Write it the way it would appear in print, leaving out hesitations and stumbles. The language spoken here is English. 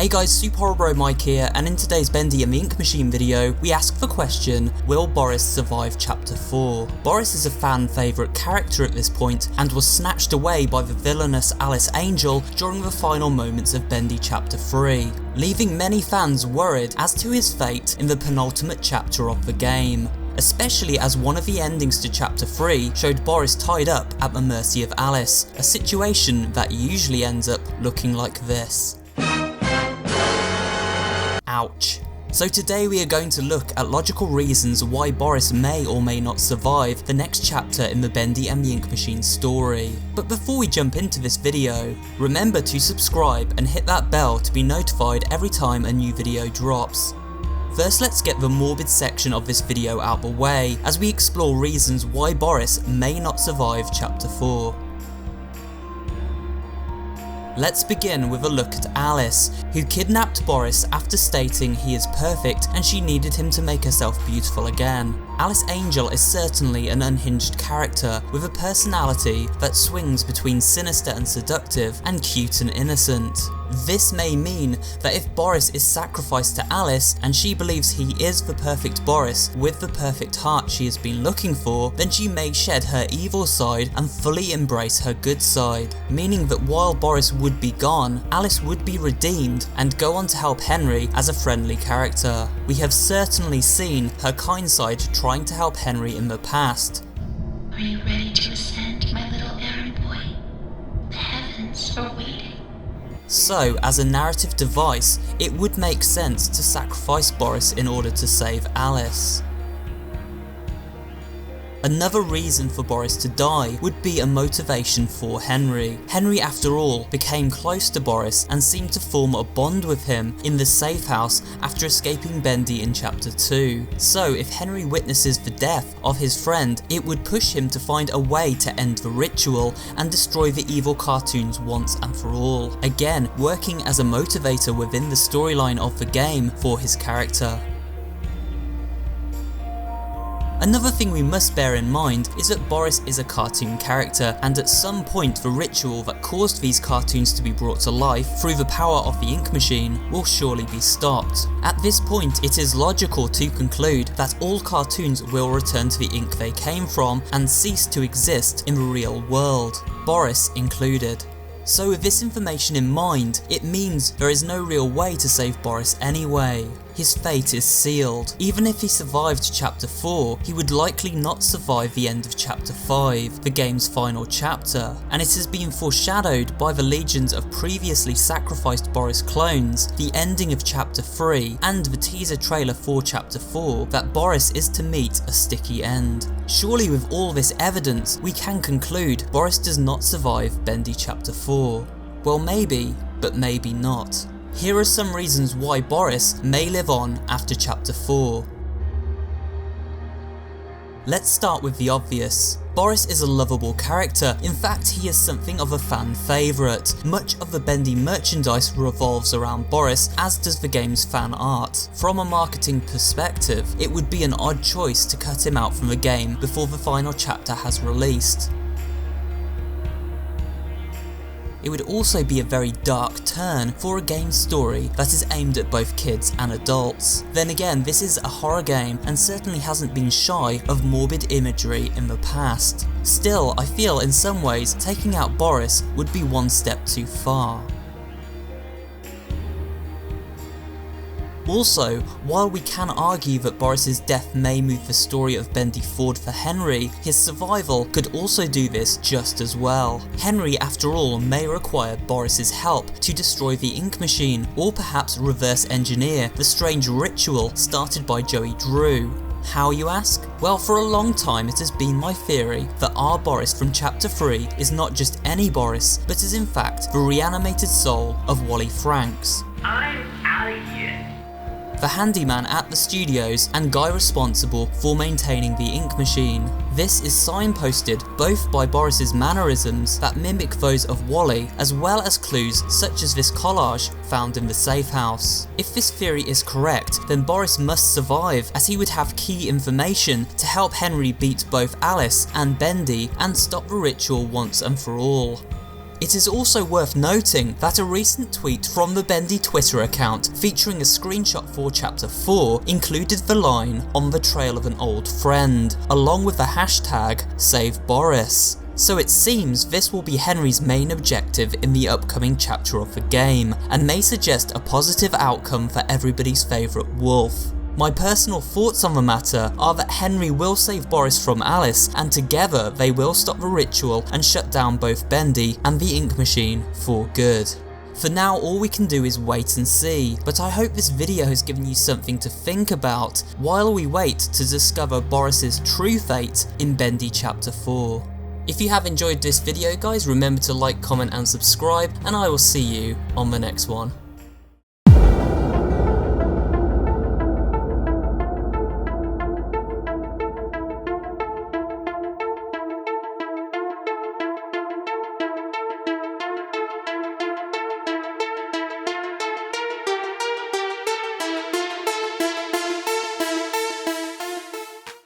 Hey guys, SuperHorrorBro Mike here, and in today's Bendy and the Ink Machine video, we ask the question, will Boris survive Chapter 4? Boris is a fan favourite character at this point, and was snatched away by the villainous Alice Angel during the final moments of Bendy Chapter 3, leaving many fans worried as to his fate in the penultimate chapter of the game. Especially as one of the endings to Chapter 3 showed Boris tied up at the mercy of Alice, a situation that usually ends up looking like this. Ouch. So today we are going to look at logical reasons why Boris may or may not survive the next chapter in the Bendy and the Ink Machine story. But before we jump into this video, remember to subscribe and hit that bell to be notified every time a new video drops. First, let's get the morbid section of this video out the way as we explore reasons why Boris may not survive Chapter 4. Let's begin with a look at Alice, who kidnapped Boris after stating he is perfect and she needed him to make herself beautiful again. Alice Angel is certainly an unhinged character with a personality that swings between sinister and seductive and cute and innocent. This may mean that if Boris is sacrificed to Alice and she believes he is the perfect Boris with the perfect heart she has been looking for, then she may shed her evil side and fully embrace her good side, meaning that while Boris would be gone, Alice would be redeemed and go on to help Henry as a friendly character. We have certainly seen her kind side trying to help Henry in the past. Are you ready to ascend, my little errand boy? The heavens are waiting. So, as a narrative device, it would make sense to sacrifice Boris in order to save Alice. Another reason for Boris to die would be a motivation for Henry. Henry, after all, became close to Boris and seemed to form a bond with him in the safe house after escaping Bendy in Chapter 2. So if Henry witnesses the death of his friend, it would push him to find a way to end the ritual and destroy the evil cartoons once and for all, again working as a motivator within the storyline of the game for his character. Another thing we must bear in mind is that Boris is a cartoon character, and at some point the ritual that caused these cartoons to be brought to life through the power of the ink machine will surely be stopped. At this point, it is logical to conclude that all cartoons will return to the ink they came from and cease to exist in the real world, Boris included. So with this information in mind, it means there is no real way to save Boris anyway. His fate is sealed. Even if he survived Chapter 4, he would likely not survive the end of Chapter 5, the game's final chapter, and it has been foreshadowed by the legions of previously sacrificed Boris clones, the ending of Chapter 3, and the teaser trailer for Chapter 4, that Boris is to meet a sticky end. Surely with all this evidence, we can conclude Boris does not survive Bendy Chapter 4. Well, maybe, but maybe not. Here are some reasons why Boris may live on after Chapter 4. Let's start with the obvious. Boris is a lovable character. In fact, he is something of a fan favourite. Much of the Bendy merchandise revolves around Boris, as does the game's fan art. From a marketing perspective, it would be an odd choice to cut him out from the game before the final chapter has released. It would also be a very dark turn for a game story that is aimed at both kids and adults. Then again, this is a horror game and certainly hasn't been shy of morbid imagery in the past. Still, I feel in some ways taking out Boris would be one step too far. Also, while we can argue that Boris's death may move the story of Bendy forward for Henry, his survival could also do this just as well. Henry, after all, may require Boris's help to destroy the ink machine, or perhaps reverse engineer the strange ritual started by Joey Drew. How, you ask? Well, for a long time it has been my theory that our Boris from Chapter 3 is not just any Boris, but is in fact the reanimated soul of Wally Franks. I'm out of here. The handyman at the studios and guy responsible for maintaining the ink machine. This is signposted both by Boris's mannerisms that mimic those of Wally, as well as clues such as this collage found in the safe house. If this theory is correct, then Boris must survive, as he would have key information to help Henry beat both Alice and Bendy and stop the ritual once and for all. It is also worth noting that a recent tweet from the Bendy Twitter account featuring a screenshot for Chapter 4 included the line "on the trail of an old friend," along with the hashtag #SaveBoris. So it seems this will be Henry's main objective in the upcoming chapter of the game, and may suggest a positive outcome for everybody's favourite wolf. My personal thoughts on the matter are that Henry will save Boris from Alice, and together they will stop the ritual and shut down both Bendy and the ink machine for good. For now, all we can do is wait and see, but I hope this video has given you something to think about while we wait to discover Boris's true fate in Bendy Chapter 4. If you have enjoyed this video guys, remember to like, comment and subscribe, and I will see you on the next one.